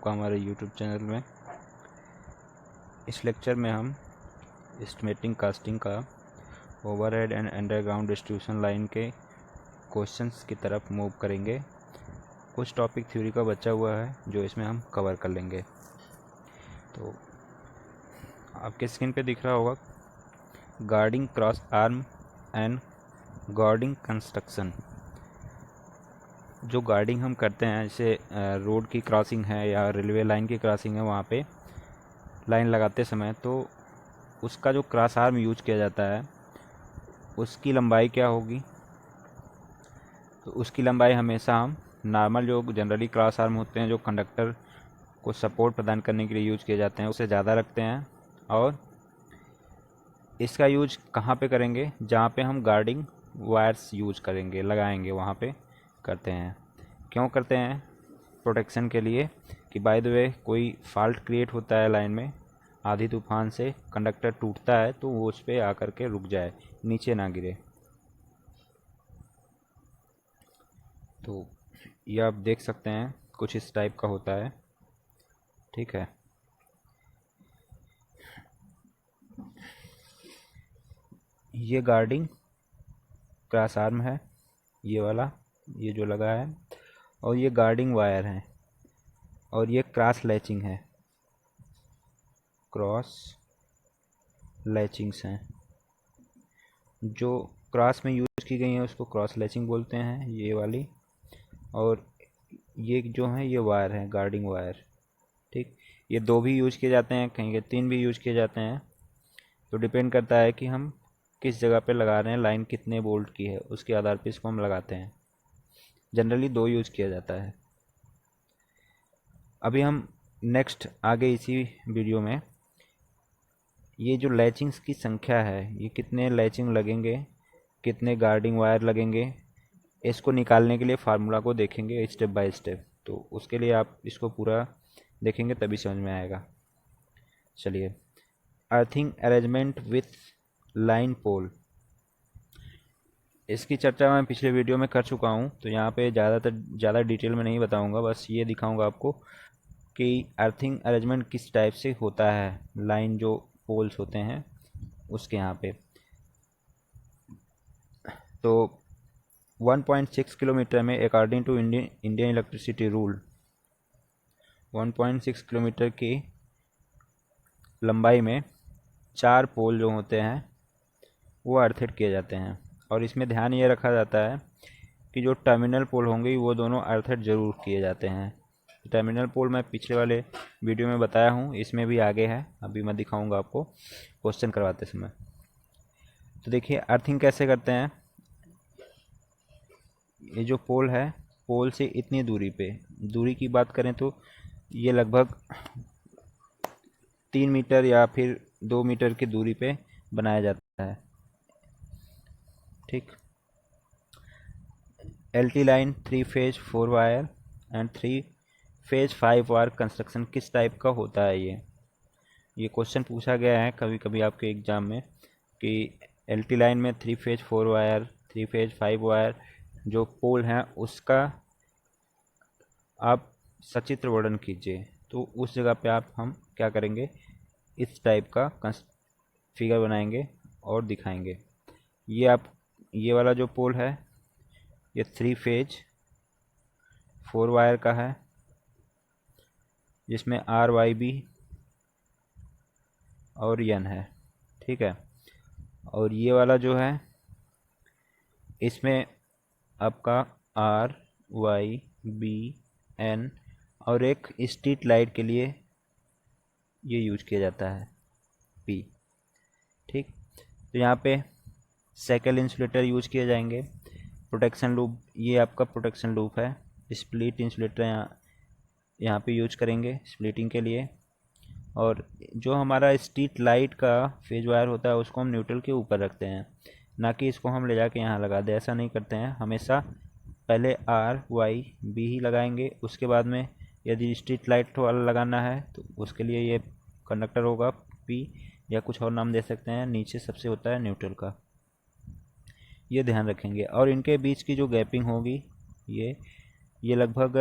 आपका हमारे YouTube channel में। इस लेक्चर में हम एस्टिमेटिंग कास्टिंग का overhead and underground distribution line के क्वेश्चंस की तरफ मूव करेंगे। कुछ टॉपिक थ्योरी का बचा हुआ है जो इसमें हम कवर कर लेंगे। तो आपके स्क्रीन पे दिख रहा होगा guarding cross arm and guarding construction. जो गार्डिंग हम करते हैं, जैसे रोड की क्रॉसिंग है या रेलवे लाइन की क्रॉसिंग है, वहाँ पे लाइन लगाते समय तो उसका जो क्रॉस आर्म यूज किया जाता है उसकी लंबाई क्या होगी। तो उसकी लंबाई हमेशा हम नॉर्मल जो जनरली क्रॉस आर्म होते हैं, जो कंडक्टर को सपोर्ट प्रदान करने के लिए यूज किए जाते हैं, उससे ज़्यादा रखते हैं। और इसका यूज कहाँ पे करेंगे? जहाँ पे हम गार्डिंग वायर्स यूज करेंगे, लगाएंगे, वहाँ पे करते हैं। क्यों करते हैं? प्रोटेक्शन के लिए, कि बाय द वे कोई फॉल्ट क्रिएट होता है लाइन में, आधी तूफान से कंडक्टर टूटता है तो वो उस पर आकर के रुक जाए, नीचे ना गिरे। तो ये आप देख सकते हैं कुछ इस टाइप का होता है, ठीक है। ये गार्डिंग क्रॉस आर्म है, ये वाला, ये जो लगा है, और ये गार्डिंग वायर है, और ये क्रॉस लैचिंग है, क्रॉस लैचिंग्स हैं। जो क्रॉस में यूज की गई है उसको क्रॉस लैचिंग बोलते हैं, ये वाली। और ये जो है ये वायर है, गार्डिंग वायर, ठीक। ये 2 भी यूज किए जाते हैं, कहीं के 3 भी यूज किए जाते हैं। तो डिपेंड करता है कि हम किस जगह पे लगा रहे हैं, लाइन कितने वोल्ट की है, उसके आधार पे इसको हम लगाते हैं। जनरली 2 यूज किया जाता है। अभी हम नेक्स्ट आगे इसी वीडियो में ये जो लैचिंग्स की संख्या है, ये कितने लैचिंग लगेंगे, कितने गार्डिंग वायर लगेंगे, इसको निकालने के लिए फार्मूला को देखेंगे स्टेप बाय स्टेप। तो उसके लिए आप इसको पूरा देखेंगे तभी समझ में आएगा। चलिए, अर्थिंग अरेंजमेंट विथ लाइन पोल, इसकी चर्चा मैं पिछले वीडियो में कर चुका हूँ, तो यहाँ पे ज़्यादा डिटेल में नहीं बताऊँगा, बस ये दिखाऊँगा आपको कि अर्थिंग अरेंजमेंट किस टाइप से होता है लाइन जो पोल्स होते हैं उसके यहाँ पे। तो 1.6 किलोमीटर में according to Indian electricity rule 1.6 kilometre की लंबाई में 4 पोल जो होते हैं वो अर्थेड किए जाते हैं। और इसमें ध्यान ये रखा जाता है कि जो टर्मिनल पोल होंगे वो दोनों अर्थेड जरूर किए जाते हैं। टर्मिनल पोल मैं पिछले वाले वीडियो में बताया हूँ, इसमें भी आगे है, अभी मैं दिखाऊंगा आपको क्वेश्चन करवाते समय। तो देखिए अर्थिंग कैसे करते हैं। ये जो पोल है, पोल से इतनी दूरी पे, दूरी की बात करें तो ये लगभग 3 मीटर या फिर 2 मीटर की दूरी पे बनाया जाता है, ठीक। LT line 3 phase 4 wire and 3 phase 5 wire construction किस टाइप का होता है? ये क्वेश्चन पूछा गया है कभी कभी आपके एग्जाम में कि LT लाइन में 3 फेज 4 वायर, 3 फेज 5 वायर जो पोल हैं उसका आप सचित्र वर्णन कीजिए। तो उस जगह पे हम क्या करेंगे, इस टाइप का फिगर बनाएंगे और दिखाएंगे। ये वाला जो पोल है ये 3 फेज 4 वायर का है, जिसमें RYB और N है, ठीक है। और ये वाला जो है इसमें आपका RYB N और एक स्ट्रीट लाइट के लिए ये यूज किया जाता है P, ठीक। तो यहाँ पे साइकिल इंसुलेटर यूज किए जाएंगे। प्रोटेक्शन लूप, ये आपका प्रोटेक्शन लूप है। स्प्लिट इंसुलेटर यहाँ पे यूज करेंगे स्प्लिटिंग के लिए। और जो हमारा स्ट्रीट लाइट का फेज वायर होता है उसको हम न्यूट्रल के ऊपर रखते हैं, ना कि इसको हम ले जाके यहाँ लगा दें, ऐसा नहीं करते हैं। हमेशा पहले RYB ही लगाएंगे, उसके बाद में यदि स्ट्रीट लाइट वाला लगाना है तो उसके लिए ये कंडक्टर होगा P, या कुछ और नाम दे सकते हैं। नीचे सबसे होता है न्यूट्रल का, ये ध्यान रखेंगे। और इनके बीच की जो गैपिंग होगी ये लगभग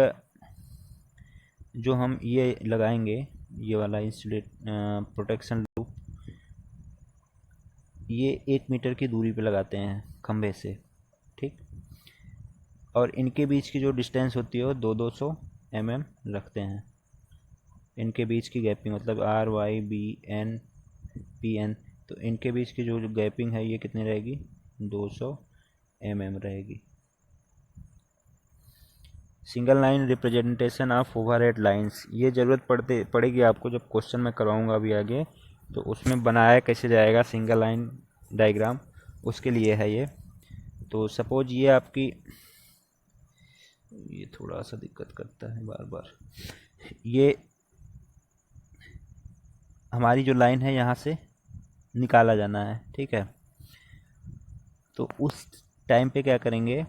जो हम ये लगाएंगे, ये वाला इंसुलेट प्रोटेक्शन लूप, ये 1 मीटर की दूरी पे लगाते हैं खंभे से, ठीक। और इनके बीच की जो डिस्टेंस होती है वो 200 mm रखते हैं। इनके बीच की गैपिंग मतलब RYBN PN, तो इनके बीच की जो गैपिंग है ये कितनी रहेगी, 200 mm रहेगी। Single line representation of overhead lines, ये ज़रूरत पड़ेगी आपको जब क्वेश्चन मैं करवाऊँगा अभी आगे, तो उसमें बनाया कैसे जाएगा सिंगल लाइन डायग्राम, उसके लिए है ये। तो सपोज ये आपकी, ये थोड़ा सा दिक्कत करता है बार बार, ये हमारी जो लाइन है यहाँ से निकाला जाना है, ठीक है। तो उस टाइम पे क्या करेंगे,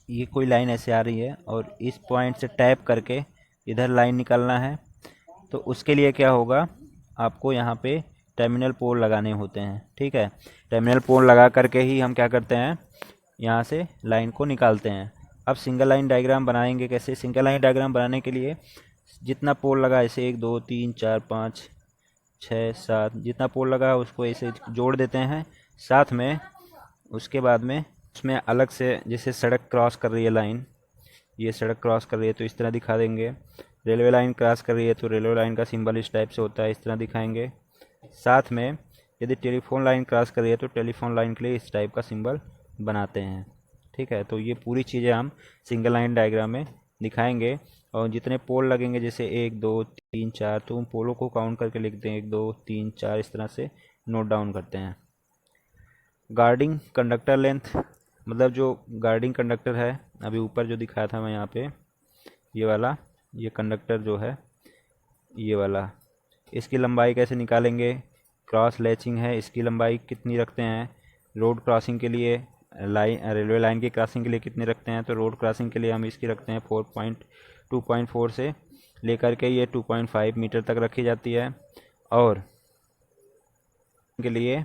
ये कोई लाइन ऐसे आ रही है और इस पॉइंट से टैप करके इधर लाइन निकालना है। तो उसके लिए क्या होगा, आपको यहाँ पे टर्मिनल पोल लगाने होते हैं, ठीक है। टर्मिनल पोल लगा करके ही हम क्या करते हैं, यहाँ से लाइन को निकालते हैं। अब सिंगल लाइन डायग्राम बनाएंगे कैसे, सिंगल लाइन डायग्राम बनाने के लिए जितना पोल लगा, ऐसे 1 2 3 4 5 6 7, जितना पोल लगा उसको ऐसे जोड़ देते हैं साथ में। उसके बाद में उसमें अलग से, जैसे सड़क क्रॉस कर रही है लाइन, ये सड़क क्रॉस कर रही है तो इस तरह दिखा देंगे। रेलवे लाइन क्रॉस कर रही है तो रेलवे लाइन का सिंबल इस टाइप से होता है, इस तरह दिखाएंगे। साथ में यदि टेलीफोन लाइन क्रॉस कर रही है तो टेलीफोन लाइन के लिए इस टाइप का सिंबल बनाते हैं, ठीक है। तो ये पूरी चीज़ें हम सिंगल लाइन डायग्राम में दिखाएंगे। और जितने पोल लगेंगे, जैसे 1 2 3 4, तो उन पोलों को काउंट करके लिखते हैं, 1 2 3 4, इस तरह से नोट डाउन करते हैं। गार्डिंग कंडक्टर लेंथ, मतलब जो गार्डिंग कंडक्टर है, अभी ऊपर जो दिखाया था मैं यहाँ पे, ये वाला, ये कंडक्टर जो है ये वाला, इसकी लंबाई कैसे निकालेंगे। क्रॉस लैचिंग है, इसकी लंबाई कितनी रखते हैं। रोड क्रॉसिंग के लिए, रेलवे लाइन की क्रॉसिंग के लिए कितनी रखते हैं, तो रोड क्रॉसिंग के लिए हम इसकी रखते हैं 2.4 से लेकर के ये 2.5 मीटर तक रखी जाती है। और के लिए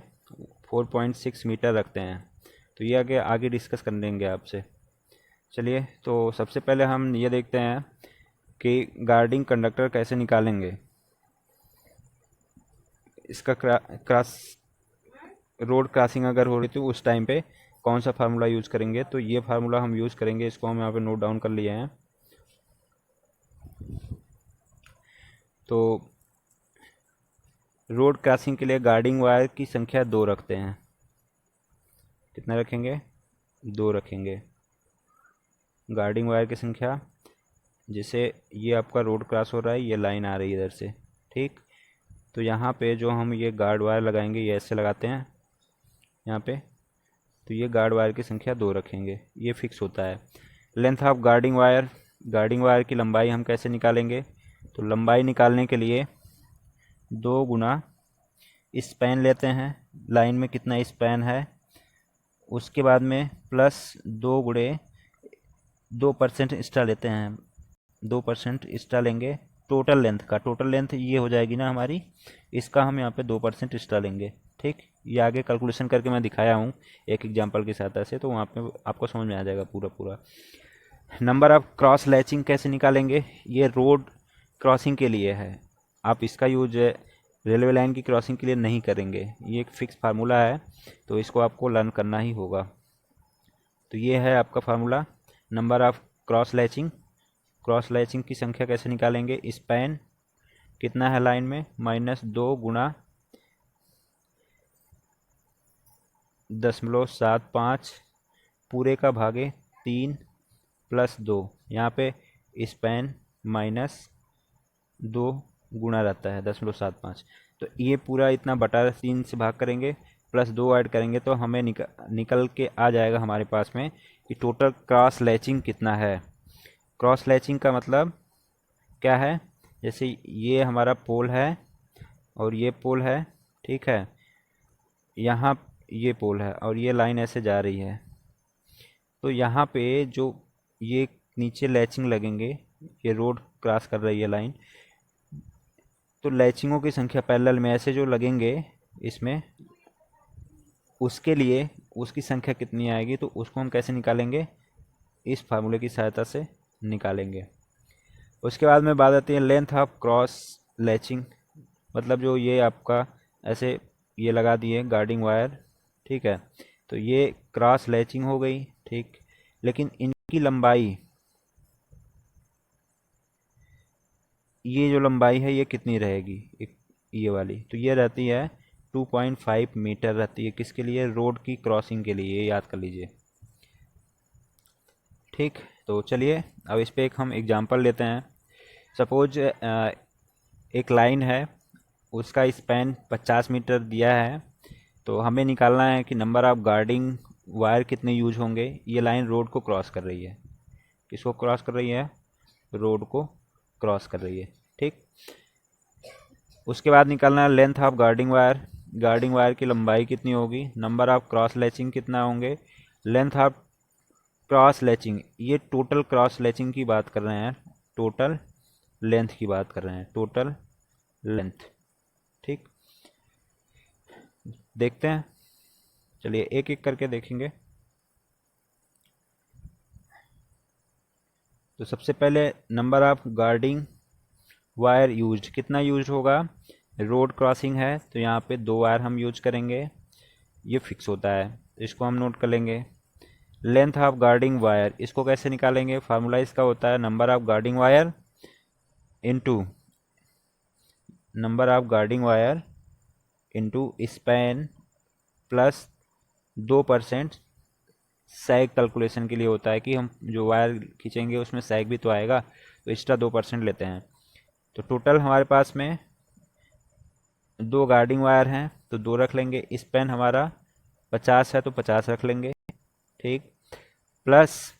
4.6 मीटर रखते हैं। तो ये आगे आगे डिस्कस कर लेंगे आपसे। चलिए, तो सबसे पहले हम ये देखते हैं कि गार्डिंग कंडक्टर कैसे निकालेंगे। इसका क्रॉस रोड क्रॉसिंग अगर हो रही तो उस टाइम पे कौन सा फार्मूला यूज़ करेंगे, तो ये फार्मूला हम यूज़ करेंगे, इसको हम यहाँ पे नोट डाउन कर लिए हैं। तो रोड क्रॉसिंग के लिए गार्डिंग वायर की संख्या 2 रखते हैं। कितना रखेंगे, 2 रखेंगे गार्डिंग वायर की संख्या। जैसे ये आपका रोड क्रॉस हो रहा है, ये लाइन आ रही है इधर से, ठीक। तो यहाँ पे जो हम ये गार्ड वायर लगाएंगे, ये ऐसे लगाते हैं यहाँ पे, तो ये गार्ड वायर की संख्या 2 रखेंगे, ये फिक्स होता है। Length of guarding wire, guarding wire की लंबाई हम कैसे निकालेंगे, तो लंबाई निकालने के लिए 2 गुना स्पैन लेते हैं, लाइन में कितना स्पैन है, उसके बाद में प्लस 2 गुणे 2% एक्स्ट्रा लेते हैं, 2% एक्स्ट्रा लेंगे टोटल लेंथ का। टोटल लेंथ ये हो जाएगी ना हमारी, इसका हम यहाँ पे 2% एक्स्ट्रा लेंगे, ठीक। ये आगे कैलकुलेशन करके मैं दिखाया हूँ एक एग्जांपल की सहायता से, तो वहाँ पे आपको समझ में आ जाएगा पूरा। नंबर ऑफ क्रॉस लैचिंग कैसे निकालेंगे, ये रोड क्रॉसिंग के लिए है, आप इसका यूज रेलवे लाइन की क्रॉसिंग के लिए नहीं करेंगे। ये एक फिक्स फार्मूला है, तो इसको आपको लर्न करना ही होगा। तो ये है आपका formula, number of cross latching. Cross latching की संख्या कैसे निकालेंगे, स्पैन कितना है लाइन में, -2 गुणा 0.75 पूरे का भागे 3 प्लस 2, यहाँ पे स्पैन -2 गुणा रहता है 0.75, तो ये पूरा इतना बटा 3 से भाग करेंगे, प्लस 2 ऐड करेंगे, तो हमें निकल के आ जाएगा हमारे पास में कि टोटल क्रॉस लैचिंग कितना है। क्रॉस लैचिंग का मतलब क्या है, जैसे ये हमारा पोल है और ये पोल है, ठीक है, यहाँ ये पोल है और ये लाइन ऐसे जा रही है, तो यहाँ पे जो ये नीचे लैचिंग लगेंगे, ये रोड क्रॉस कर रही है लाइन, तो लैचिंगों की संख्या पैरेलल में ऐसे जो लगेंगे इसमें, उसके लिए उसकी संख्या कितनी आएगी, तो उसको हम कैसे निकालेंगे, इस फार्मूले की सहायता से निकालेंगे। उसके बाद में बात आती है लेंथ ऑफ क्रॉस लैचिंग, मतलब जो ये आपका ऐसे ये लगा दिए गार्डिंग वायर, ठीक है, तो ये क्रॉस लैचिंग हो गई, ठीक। लेकिन इनकी लंबाई, ये जो लंबाई है ये कितनी रहेगी, ये वाली, तो ये रहती है 2.5 मीटर रहती है, किसके लिए, रोड की क्रॉसिंग के लिए, ये याद कर लीजिए, ठीक। तो चलिए अब इस पे एक हम एग्जांपल लेते हैं। सपोज एक लाइन है, उसका स्पैन 50 मीटर दिया है, तो हमें निकालना है कि नंबर ऑफ गार्डिंग वायर कितने यूज होंगे। ये लाइन रोड को क्रॉस कर रही है, किसको क्रॉस कर रही है, रोड को क्रॉस कर रही है, ठीक। उसके बाद निकालना है length of guarding wire, guarding wire की लंबाई कितनी होगी, नंबर ऑफ क्रॉस लैचिंग कितना होंगे, लेंथ ऑफ क्रॉस लैचिंग, ये टोटल क्रॉस लैचिंग की बात कर रहे हैं, टोटल लेंथ की बात कर रहे हैं, टोटल लेंथ, ठीक। देखते हैं, चलिए एक एक करके देखेंगे। तो सबसे पहले number of guarding wire used, कितना यूज होगा, रोड क्रॉसिंग है तो यहाँ पे 2 वायर हम यूज करेंगे, ये फिक्स होता है, इसको हम नोट कर लेंगे। लेंथ ऑफ गार्डिंग वायर, इसको कैसे निकालेंगे, फार्मूला इसका होता है number of guarding wire into number of guarding wire into span plus 2%। Sag calculation के लिए होता है कि हम जो वायर खींचेंगे उसमें सैग भी तो आएगा, तो एक्स्ट्रा 2% लेते हैं। तो टोटल हमारे पास में 2 गार्डिंग वायर हैं तो 2 रख लेंगे, स्पैन हमारा 50 है तो 50 रख लेंगे, ठीक। प्लस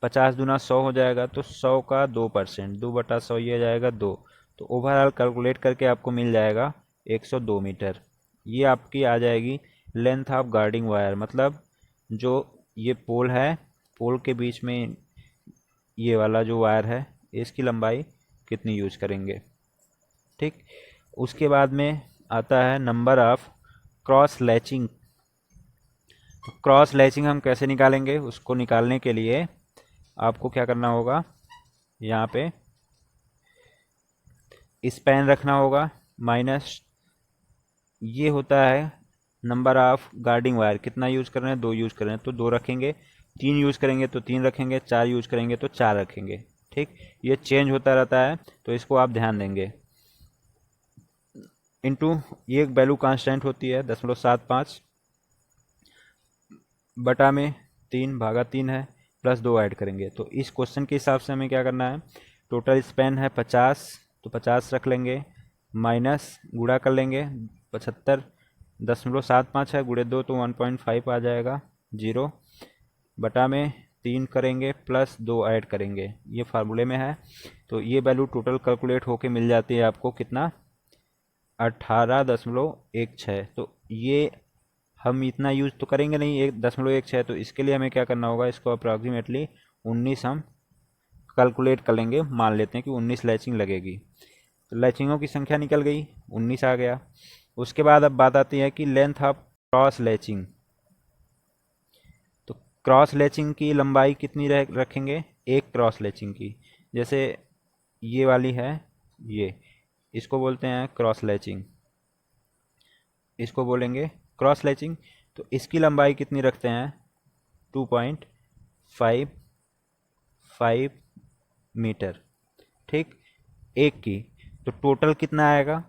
50 दूना 100 हो जाएगा, तो 100 का 2%, 2/100 ये जाएगा 2, तो ओवरऑल कैलकुलेट करके आपको मिल जाएगा 102 मीटर। ये आपकी आ जाएगी लेंथ ऑफ गार्डिंग वायर, मतलब जो ये पोल है, पोल के बीच में ये वाला जो वायर है, इसकी लंबाई कितनी यूज करेंगे, ठीक। उसके बाद में आता है number of cross latching. Cross latching हम कैसे निकालेंगे, उसको निकालने के लिए आपको क्या करना होगा, यहाँ पे स्पैन रखना होगा माइनस, ये होता है नंबर ऑफ गार्डिंग वायर, कितना यूज कर रहे हैं, 2 यूज कर रहे हैं तो 2 रखेंगे, 3 यूज करेंगे तो 3 रखेंगे, 4 यूज करेंगे तो 4 रखेंगे, ठीक। ये चेंज होता रहता है तो इसको आप ध्यान देंगे। इनटू ये एक वैल्यू कांस्टेंट होती है 0.75 बटा में 3 भागा 3 है, प्लस 2 ऐड करेंगे, तो इस क्वेश्चन के हिसाब से हमें क्या करना है, टोटल स्पैन है 50 तो 50 रख लेंगे, माइनस गुणा कर लेंगे 75.75 है, गुणे 2 तो 1.5 आ जाएगा, 0 बटा में 3 करेंगे, प्लस 2 ऐड करेंगे, ये फार्मूले में है। तो ये वैल्यू टोटल कैलकुलेट होके मिल जाती है आपको कितना, 18.16। तो ये हम इतना यूज तो करेंगे नहीं, 1.16, तो इसके लिए हमें क्या करना होगा, इसको अप्रॉक्सीमेटली 19 हम कैलकुलेट कर लेंगे, मान लेते हैं कि 19 लैचिंग लगेगी, तो लैचिंगों की संख्या निकल गई, 19 आ गया। उसके बाद अब बात आती है कि लेंथ ऑफ क्रॉस लैचिंग, तो क्रॉस लैचिंग की लंबाई कितनी रखेंगे, एक क्रॉस लैचिंग की, जैसे ये वाली है, ये इसको बोलते हैं क्रॉस लैचिंग, इसको बोलेंगे क्रॉस लैचिंग, तो इसकी लंबाई कितनी रखते हैं, 2.55 मीटर, ठीक, एक की। तो टोटल कितना आएगा,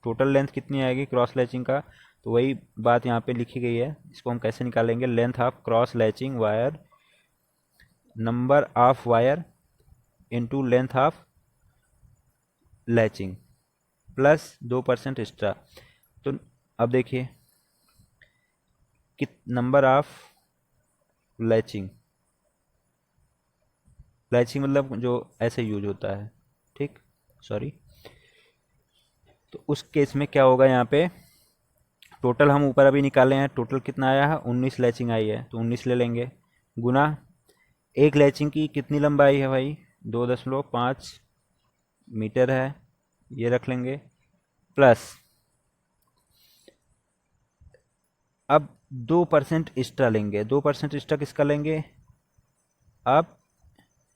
टोटल लेंथ कितनी आएगी क्रॉस लैचिंग का, तो वही बात यहाँ पे लिखी गई है, इसको हम कैसे निकालेंगे, length of cross latching wire, number of wire into length of latching plus 2% extra. तो अब देखिए कि नंबर ऑफ लैचिंग, लैचिंग मतलब जो ऐसे यूज होता है, ठीक, सॉरी। तो उस केस में क्या होगा, यहाँ पे टोटल हम ऊपर अभी निकाले हैं, टोटल कितना आया है, 19 लैचिंग आई है, तो 19 ले लेंगे, गुना एक लैचिंग की कितनी लंबाई है भाई, 2.5 मीटर है, ये रख लेंगे, प्लस अब 2% एक्स्ट्रा लेंगे, 2% एक्स्ट्रा किसका लेंगे, अब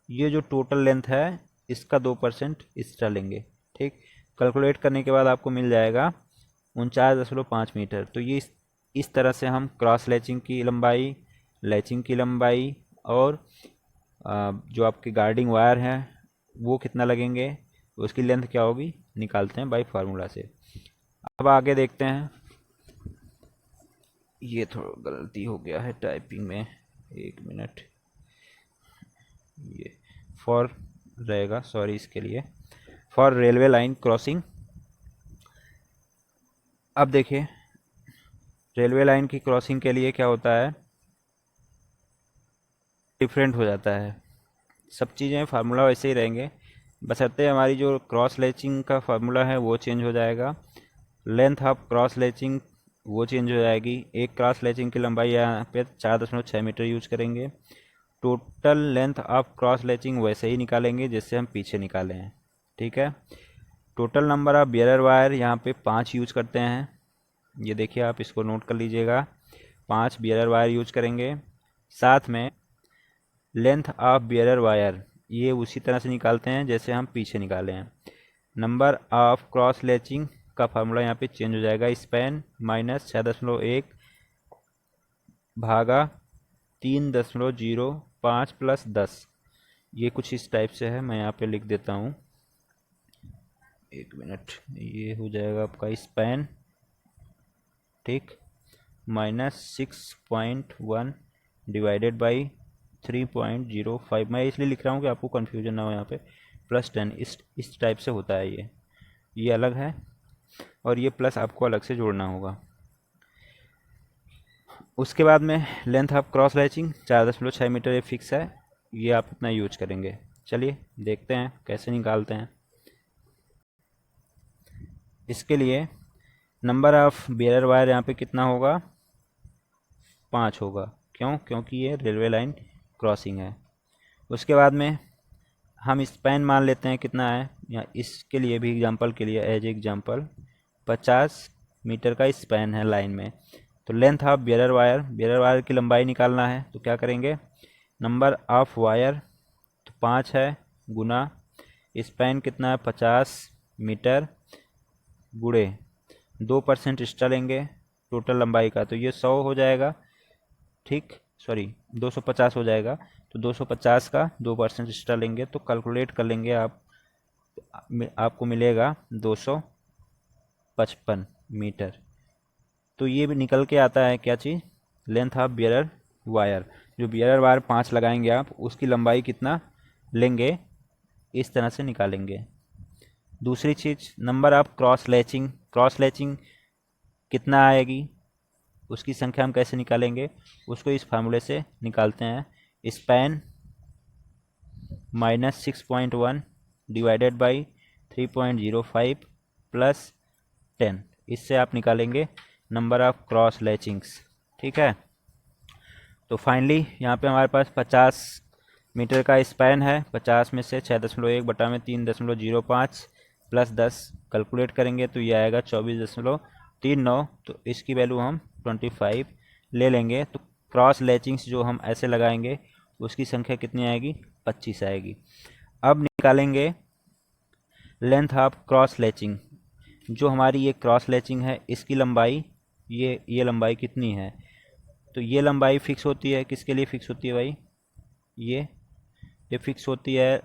ये जो टोटल लेंथ है इसका 2% एक्स्ट्रा लेंगे। ठीक, कैलकुलेट करने के बाद आपको मिल जाएगा 49.5 मीटर। तो ये इस तरह से हम क्रॉस लैचिंग की लंबाई, लैचिंग की लंबाई और जो आपके गार्डिंग वायर हैं वो कितना लगेंगे, उसकी लेंथ क्या होगी, निकालते हैं बाय फार्मूला से। अब आगे देखते हैं। ये थोड़ा गलती हो गया है टाइपिंग में, 1 मिनट। ये फॉर रहेगा, सॉरी इसके लिए, फॉर रेलवे लाइन क्रॉसिंग। अब देखिए रेलवे लाइन की क्रॉसिंग के लिए क्या होता है, डिफरेंट हो जाता है। सब चीज़ें फार्मूला वैसे ही रहेंगे, बशर्ते हमारी जो क्रॉस लैचिंग का फार्मूला है वो चेंज हो जाएगा। लेंथ ऑफ क्रॉस लैचिंग वो चेंज हो जाएगी। एक क्रॉस लैचिंग की लंबाई यहाँ पे 4.6 मीटर यूज करेंगे। Total length of cross latching वैसे ही निकालेंगे जैसे हम पीछे निकाले हैं। ठीक है, total number of bearer wire यहाँ पे 5 यूज करते हैं। ये देखिए आप इसको नोट कर लीजिएगा, 5 बियरर वायर यूज करेंगे। साथ में लेंथ ऑफ बियरर वायर ये उसी तरह से निकालते हैं जैसे हम पीछे निकाले हैं। नंबर ऑफ क्रॉस लैचिंग का फार्मूला यहाँ पे चेंज हो जाएगा, स्पैन माइनस 6.1 भागा 3.05 प्लस 10। ये कुछ इस टाइप से है, मैं यहाँ पे लिख देता हूँ, 1 मिनट। ये हो जाएगा आपका स्पैन, ठीक, माइनस 6.1 डिवाइडेड बाई 3.05। मैं इसलिए लिख रहा हूँ कि आपको कन्फ्यूजन ना हो यहाँ पे, प्लस 10। इस टाइप से होता है ये अलग है और ये प्लस आपको अलग से जोड़ना होगा। उसके बाद में length of cross latching 4.6 metre, ये फिक्स है, ये आप इतना यूज करेंगे। चलिए देखते हैं कैसे निकालते हैं। इसके लिए नंबर ऑफ बियरर वायर यहाँ पे कितना होगा, 5 होगा। क्यों, क्योंकि ये रेलवे लाइन क्रॉसिंग है। उसके बाद में हम स्पैन मान लेते हैं कितना है, या इसके लिए भी एग्जांपल के लिए एज एग्जांपल 50 मीटर का स्पैन है लाइन में। तो लेंथ ऑफ बियरर वायर की लंबाई निकालना है, तो क्या करेंगे, नंबर ऑफ वायर तो 5 है गुना स्पैन कितना है 50 मीटर गुणे 2% एक्स्ट्रा लेंगे टोटल लंबाई का, तो ये 100 हो जाएगा। ठीक, सॉरी 250 हो जाएगा। तो 250 का 2% एक्स्ट्रा लेंगे तो कैलकुलेट कर लेंगे आपको मिलेगा 255 मीटर। तो ये भी निकल के आता है क्या चीज़, लेंथ ऑफ बियरर वायर। जो बियरर वायर 5 लगाएंगे आप, उसकी लंबाई कितना लेंगे, इस तरह से निकालेंगे। दूसरी चीज़ नंबर ऑफ क्रॉस लैचिंग कितना आएगी, उसकी संख्या हम कैसे निकालेंगे, उसको इस फार्मूले से निकालते हैं, span minus 6.1 divided by 3.05 plus 10। इससे आप निकालेंगे नंबर ऑफ क्रॉस लैचिंग्स। ठीक है, तो फाइनली यहाँ पे हमारे पास 50 मीटर का स्पैन है। 50 में से 6.1 बटा में 3.05 प्लस 10 कैलकुलेट करेंगे तो ये आएगा 24.39। तो इसकी वैल्यू हम 25 ले लेंगे। तो क्रॉस लैचिंग्स जो हम ऐसे लगाएंगे उसकी संख्या कितनी आएगी, 25 आएगी। अब निकालेंगे लेंथ ऑफ क्रॉस लैचिंग। जो हमारी ये क्रॉस लैचिंग है इसकी लंबाई, ये लंबाई कितनी है, तो ये लंबाई फिक्स होती है, किसके लिए फिक्स होती है भाई, ये फिक्स होती है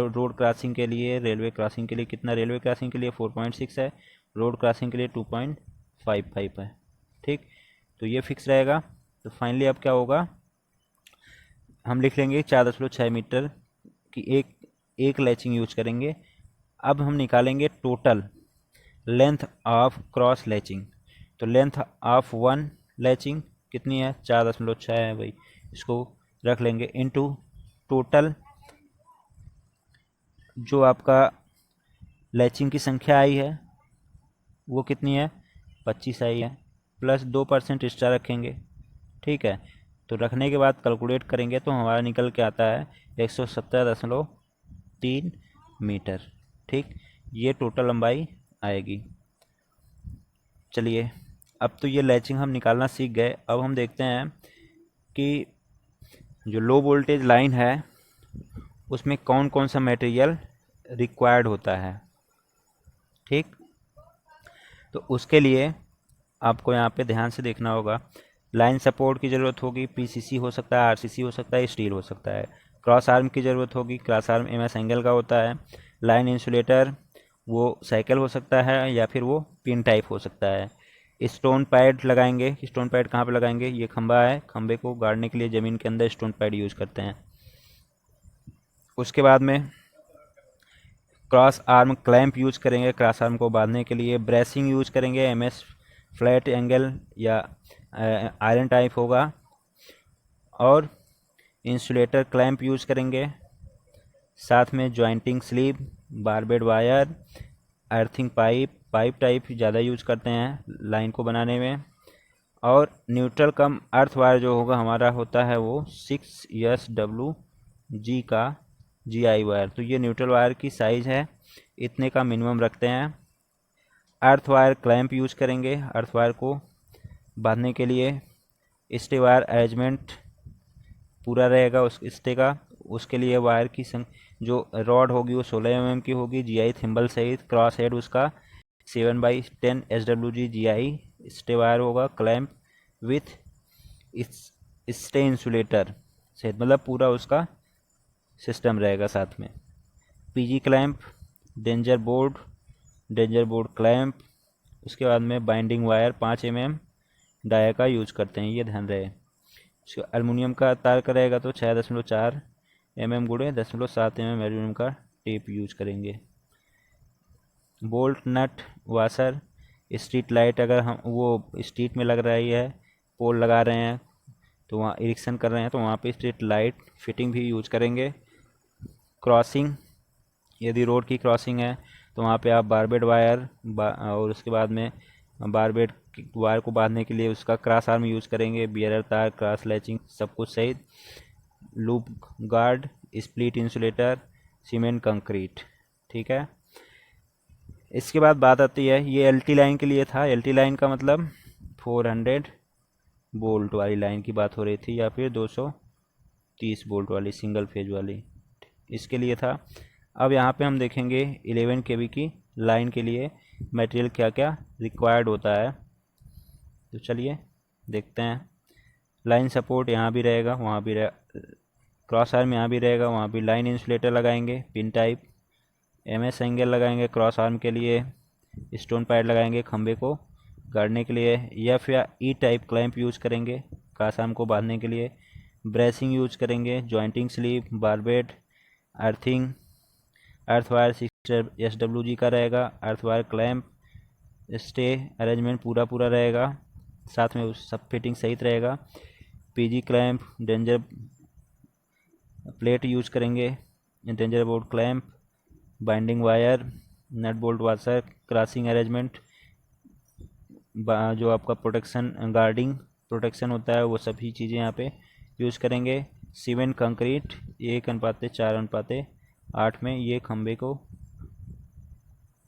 रोड क्रॉसिंग के लिए, रेलवे क्रॉसिंग के लिए। कितना, रेलवे क्रॉसिंग के लिए 4.6 है, रोड क्रॉसिंग के लिए 2.55 है। ठीक, तो ये फिक्स रहेगा। तो फाइनली अब क्या होगा, हम लिख लेंगे 4.6 मीटर की एक लैचिंग यूज करेंगे। अब हम निकालेंगे total length of cross latching. तो लेंथ ऑफ वन लैचिंग कितनी है, 4.6 है भाई, इसको रख लेंगे इनटू टोटल जो आपका लैचिंग की संख्या आई है वो कितनी है, 25 आई है, प्लस 2% एक्स्ट्रा रखेंगे। ठीक है, तो रखने के बाद कैलकुलेट करेंगे तो हमारा निकल के आता है 117.3 मीटर। ठीक, ये टोटल लंबाई आएगी। चलिए अब तो ये लैचिंग हम निकालना सीख गए। अब हम देखते हैं कि जो लो वोल्टेज लाइन है उसमें कौन कौन सा मटेरियल रिक्वायर्ड होता है। ठीक, तो उसके लिए आपको यहाँ पे ध्यान से देखना होगा। लाइन सपोर्ट की ज़रूरत होगी, पीसीसी हो सकता है, आरसीसी हो सकता है, स्टील हो सकता है। क्रॉस आर्म की ज़रूरत होगी, क्रॉस आर्म एमएस एंगल का होता है। लाइन इंसुलेटर वो साइकिल हो सकता है या फिर वो पिन टाइप हो सकता है। स्टोन पैड लगाएंगे। स्टोन पैड कहाँ पे लगाएंगे? ये खंबा है, खंबे को गाड़ने के लिए ज़मीन के अंदर स्टोन पैड यूज़ करते हैं। उसके बाद में क्रॉस आर्म क्लैंप यूज करेंगे, क्रॉस आर्म को बांधने के लिए। ब्रेसिंग यूज करेंगे, एमएस फ्लैट एंगल या आयरन टाइप होगा। और इंसुलेटर क्लैंप यूज करेंगे, साथ में jointing sleeve, barbed wire, earthing pipe, pipe type ज़्यादा यूज करते हैं लाइन को बनाने में। और न्यूट्रल कम अर्थ वायर जो होगा हमारा होता है वो 6SWG का GI वायर। तो ये न्यूट्रल वायर की साइज़ है, इतने का मिनिमम रखते हैं। अर्थ वायर क्लैंप यूज करेंगे, अर्थ वायर को बांधने के लिए। स्टे वायर अरेंजमेंट पूरा रहेगा उस स्टे का। उसके लिए वायर की जो रॉड होगी वो 16 mm की होगी, GI थिम्बल सहित। क्रॉस हेड उसका 7/10 SWG GI स्टे वायर होगा। क्लैंप विथ स्टे इंसुलेटर सहित, मतलब पूरा उसका सिस्टम रहेगा साथ में। PG clamp, danger board clamp. उसके बाद में बाइंडिंग वायर 5 mm डाया का यूज करते हैं, ये ध्यान रहे। एल्युमिनियम का तार का रहेगा तो 6.4 mm गुणे 0.7 mm एल्युमिनियम का टेप यूज करेंगे। Bolt nut washer, street light अगर हम वो स्ट्रीट में लग रही है, पोल लगा रहे हैं तो वहाँ इरेक्शन कर रहे हैं तो वहाँ पे स्ट्रीट लाइट फिटिंग भी यूज करेंगे। क्रॉसिंग, यदि रोड की क्रॉसिंग है तो वहाँ पे आप बारबेड वायर और उसके बाद में बारबेड वायर को बांधने के लिए उसका क्रॉस आर्म यूज करेंगे, बियरर तार, क्रॉस लैचिंग सब कुछ सहित। Loop guard, split insulator, cement concrete. ठीक है, इसके बाद बात आती है, ये एलटी लाइन के लिए था। एलटी लाइन का मतलब 400 वोल्ट वाली लाइन की बात हो रही थी या फिर 230 वोल्ट वाली सिंगल फेज वाली, इसके लिए था। अब यहाँ पे हम देखेंगे 11 kV की लाइन के लिए मटेरियल क्या क्या रिक्वायर्ड होता है। तो चलिए देखते हैं। लाइन सपोर्ट यहाँ भी रहेगा, वहाँ भी क्रॉस आर्म यहाँ भी रहेगा, वहाँ भी लाइन इंसुलेटर लगाएंगे पिन टाइप। एमएस एंगल लगाएंगे क्रॉस आर्म के लिए। स्टोन पैड लगाएंगे खंबे को गाड़ने के लिए। एफ या ई टाइप क्लैंप यूज करेंगे क्रॉस आर्म को बांधने के लिए। ब्रेसिंग यूज करेंगे, jointing sleeve, barbed, earthing. Earth wire 6SWG का रहेगा। Earth wire clamp, stay arrangement पूरा रहेगा, साथ में उस सब फिटिंग सहित रहेगा। PG clamp, danger plate use करेंगे, danger board clamp, binding wire, nut bolt washer, crossing arrangement, जो आपका प्रोटेक्शन गार्डिंग प्रोटेक्शन होता है वो सभी चीज़ें यहाँ पे यूज़ करेंगे। सीमेंट कंक्रीट 1:4:8 में ये खंबे को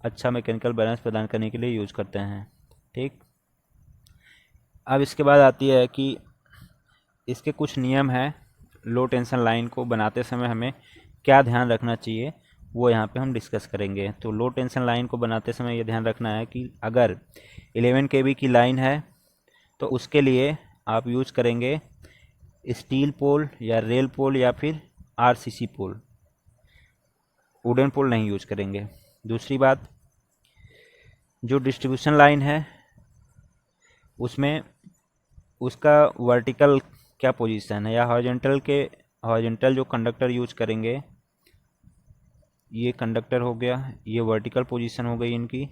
अच्छा मैकेनिकल बैलेंस प्रदान करने के लिए यूज़ करते हैं। ठीक, अब इसके बाद आती है कि इसके कुछ नियम हैं। लो टेंशन लाइन को बनाते समय हमें क्या ध्यान रखना चाहिए वो यहाँ पे हम डिस्कस करेंगे। तो लो टेंशन लाइन को बनाते समय ये ध्यान रखना है कि अगर 11 kV की लाइन है तो उसके लिए आप यूज करेंगे स्टील पोल या रेल पोल या फिर आरसीसी पोल, वुडन पोल नहीं यूज करेंगे। दूसरी बात, जो डिस्ट्रीब्यूशन लाइन है उसमें उसका वर्टिकल क्या पोजीशन है या हॉरिजॉन्टल जो कंडक्टर यूज करेंगे, ये कंडक्टर हो गया, ये वर्टिकल पोजीशन हो गई इनकी।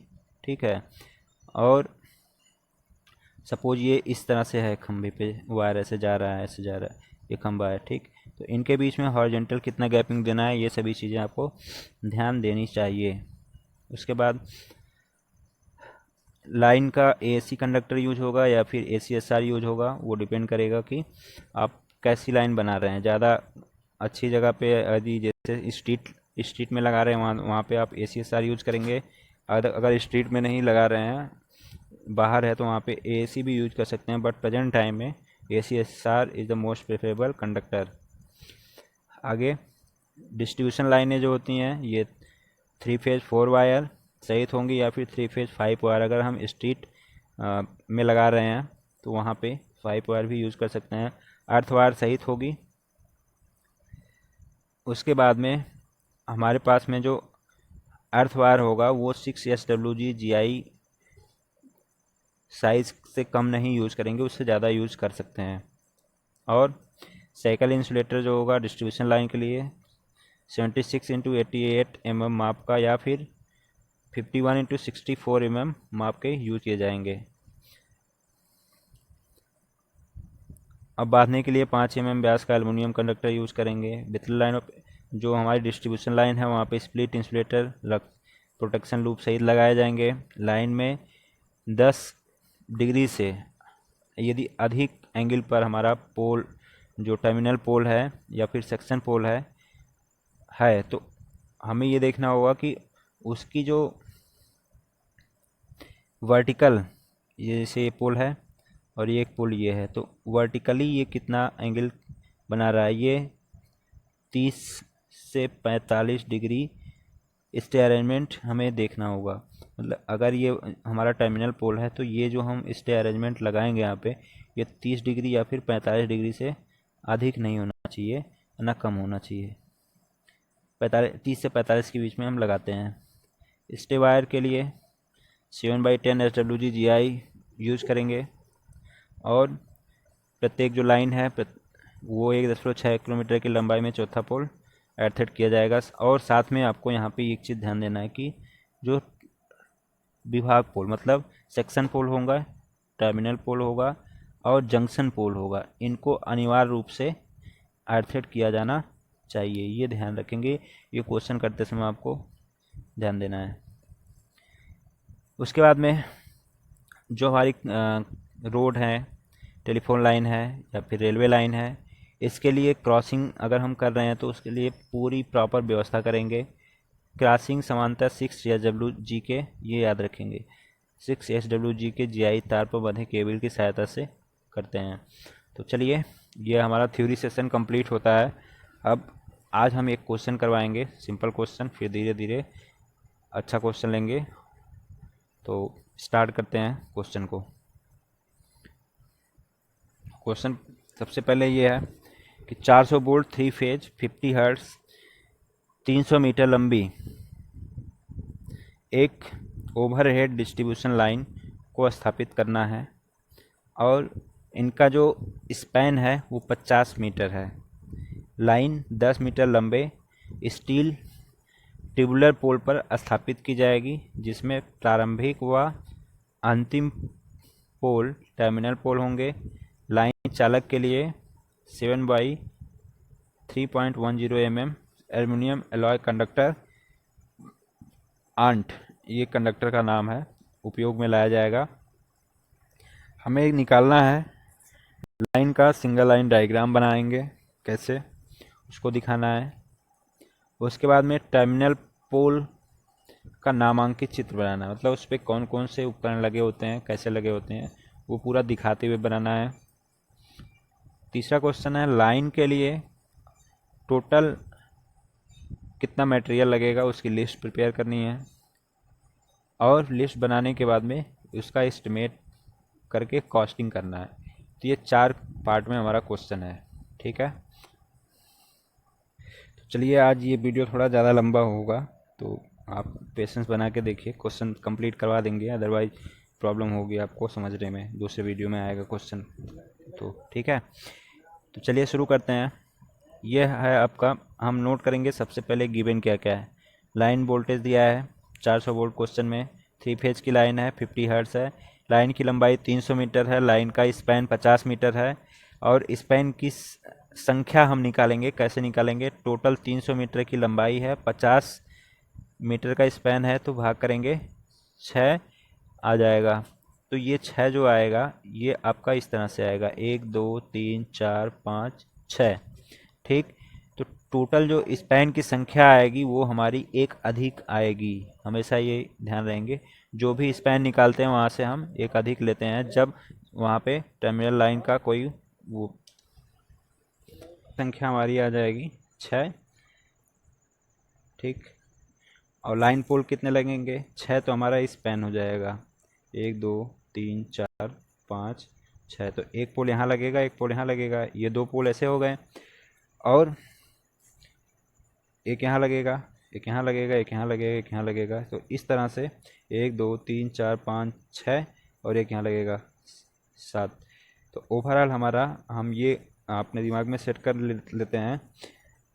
ठीक है, और सपोज ये इस तरह से है, खंभे पे वायर ऐसे जा रहा है, ऐसे जा रहा है, ये खंभा है। ठीक, तो इनके बीच में हॉरिजॉन्टल कितना गैपिंग देना है, ये सभी चीज़ें आपको ध्यान देनी चाहिए। उसके बाद लाइन का एसी कंडक्टर यूज होगा या फिर ACSR यूज होगा, वो डिपेंड करेगा कि आप कैसी लाइन बना रहे हैं। ज़्यादा अच्छी जगह पे यदि जैसे स्ट्रीट में लगा रहे हैं वहाँ पे आप ACSR यूज करेंगे। अगर स्ट्रीट में नहीं लगा रहे हैं, बाहर है, तो वहाँ पे AC भी यूज कर सकते हैं, बट प्रेजेंट टाइम में ACSR is the most preferable conductor. आगे डिस्ट्रीब्यूशन लाइनें जो होती हैं ये 3 फेज 4 वायर सहित होंगी या फिर 3 फेज 5 वायर। अगर हम स्ट्रीट में लगा रहे हैं तो वहाँ पे 5 वायर भी यूज़ कर सकते हैं। अर्थ वायर सहित होगी। उसके बाद में हमारे पास में जो अर्थ वायर होगा वो 6 SWG साइज़ से कम नहीं यूज़ करेंगे, उससे ज़्यादा यूज़ कर सकते हैं। और साइकिल इंसुलेटर जो होगा डिस्ट्रीब्यूशन लाइन के लिए 76x88 mm माप का या फिर 51x64 mm माप के यूज किए जाएंगे। अब बांधने के लिए 5 mm व्यास का एल्युमिनियम कंडक्टर यूज़ करेंगे। बितल लाइन जो हमारी डिस्ट्रीब्यूशन लाइन है वहाँ पे स्प्लिट इंसुलेटर प्रोटेक्शन लूप सहित लगाए जाएंगे। लाइन में 10 डिग्री से यदि अधिक एंगल पर हमारा पोल जो टर्मिनल पोल है या फिर सेक्शन पोल है तो हमें ये देखना होगा कि उसकी जो वर्टिकल, ये जैसे ये पोल है और ये एक पोल ये है, तो वर्टिकली ये कितना एंगल बना रहा है। ये 30 से 45 डिग्री स्टे अरेंजमेंट हमें देखना होगा। मतलब अगर ये हमारा टर्मिनल पोल है तो ये जो हम स्टे अरेंजमेंट लगाएंगे यहाँ पे ये 30 डिग्री या फिर 45 डिग्री से अधिक नहीं होना चाहिए, ना कम होना चाहिए। 30 से 45 के बीच में हम लगाते हैं। स्टे वायर के लिए 7/10 SWG यूज़ करेंगे और प्रत्येक जो लाइन है वो 1.6 किलोमीटर की लंबाई में चौथा पोल एडसेट किया जाएगा। और साथ में आपको यहाँ पे एक चीज़ ध्यान देना है कि जो विभाग पोल मतलब सेक्शन पोल होगा, टर्मिनल पोल होगा और जंक्शन पोल होगा, इनको अनिवार्य रूप से एडसेट किया जाना चाहिए। ये ध्यान रखेंगे, ये क्वेश्चन करते समय आपको ध्यान देना है। उसके बाद में जो हमारी रोड है, टेलीफोन लाइन है या फिर रेलवे लाइन है, इसके लिए क्रॉसिंग अगर हम कर रहे हैं तो उसके लिए पूरी प्रॉपर व्यवस्था करेंगे। क्रॉसिंग समांतर 6 SWG के, ये याद रखेंगे, 6 SWG के GI तार पर बंधे केबल की सहायता से करते हैं। तो चलिए, ये हमारा थ्योरी सेशन कंप्लीट होता है। अब आज हम एक क्वेश्चन करवाएंगे, सिंपल क्वेश्चन, फिर धीरे धीरे अच्छा क्वेश्चन लेंगे। तो स्टार्ट करते हैं क्वेश्चन को। क्वेश्चन सबसे पहले ये है कि 400 वोल्ट 3 फेज 50 हर्ट्ज 300 मीटर लंबी एक ओवरहेड डिस्ट्रीब्यूशन लाइन को स्थापित करना है और इनका जो स्पैन है वो 50 मीटर है। लाइन 10 मीटर लंबे स्टील ट्यूबुलर पोल पर स्थापित की जाएगी, जिसमें प्रारंभिक व अंतिम पोल टर्मिनल पोल होंगे। लाइन चालक के लिए 7/3.10 mm aluminium alloy conductor ant, ये कंडक्टर का नाम है, उपयोग में लाया जाएगा। हमें निकालना है लाइन का सिंगल लाइन डायग्राम बनाएंगे, कैसे उसको दिखाना है। उसके बाद में टर्मिनल पोल का नामांकित चित्र बनाना है, मतलब उस पर कौन कौन से उपकरण लगे होते हैं, कैसे लगे होते हैं, वो पूरा दिखाते हुए बनाना है। तीसरा क्वेश्चन है लाइन के लिए टोटल कितना मटेरियल लगेगा उसकी लिस्ट प्रिपेयर करनी है और लिस्ट बनाने के बाद में उसका एस्टिमेट करके कॉस्टिंग करना है। तो ये 4 पार्ट में हमारा क्वेश्चन है, ठीक है। तो चलिए, आज ये वीडियो थोड़ा ज़्यादा लंबा होगा तो आप पेशेंस बना के देखिए, क्वेश्चन कंप्लीट करवा देंगे, अदरवाइज प्रॉब्लम होगी आपको समझने में, दूसरे वीडियो में आएगा क्वेश्चन, तो ठीक है। तो चलिए शुरू करते हैं। यह है आपका, हम नोट करेंगे सबसे पहले गिवन क्या क्या है। लाइन वोल्टेज दिया है 400 वोल्ट क्वेश्चन में, 3 फेज की लाइन है, 50 हर्ट्ज है, लाइन की लंबाई 300 मीटर है, लाइन का स्पैन 50 मीटर है और स्पैन की संख्या हम निकालेंगे। कैसे निकालेंगे, टोटल 300 मीटर की लंबाई है, 50 मीटर का स्पैन है तो भाग करेंगे 6 आ जाएगा। तो ये 6 जो आएगा ये आपका इस तरह से आएगा, 1 2 3 4 5 6, ठीक। तो टोटल जो स्पैन की संख्या आएगी वो हमारी एक अधिक आएगी, हमेशा ये ध्यान रहेंगे। जो भी स्पैन निकालते हैं वहाँ से हम एक अधिक लेते हैं जब वहाँ पे टर्मिनल लाइन का कोई वो संख्या हमारी आ जाएगी 6, ठीक। और लाइन पोल कितने लगेंगे, 6, तो हमारा स्पैन हो जाएगा 1 2 3 4 5 6। तो एक पोल यहाँ लगेगा, एक पोल यहाँ लगेगा, ये 2 पोल ऐसे हो गए, और एक यहाँ लगेगा, एक यहाँ लगेगा, एक यहाँ लगेगा, एक यहाँ लगेगा। तो इस तरह से 1 2 3 4 5 6 और एक यहाँ लगेगा 7। तो ओवरऑल हमारा, हम ये अपने दिमाग में सेट कर लेते हैं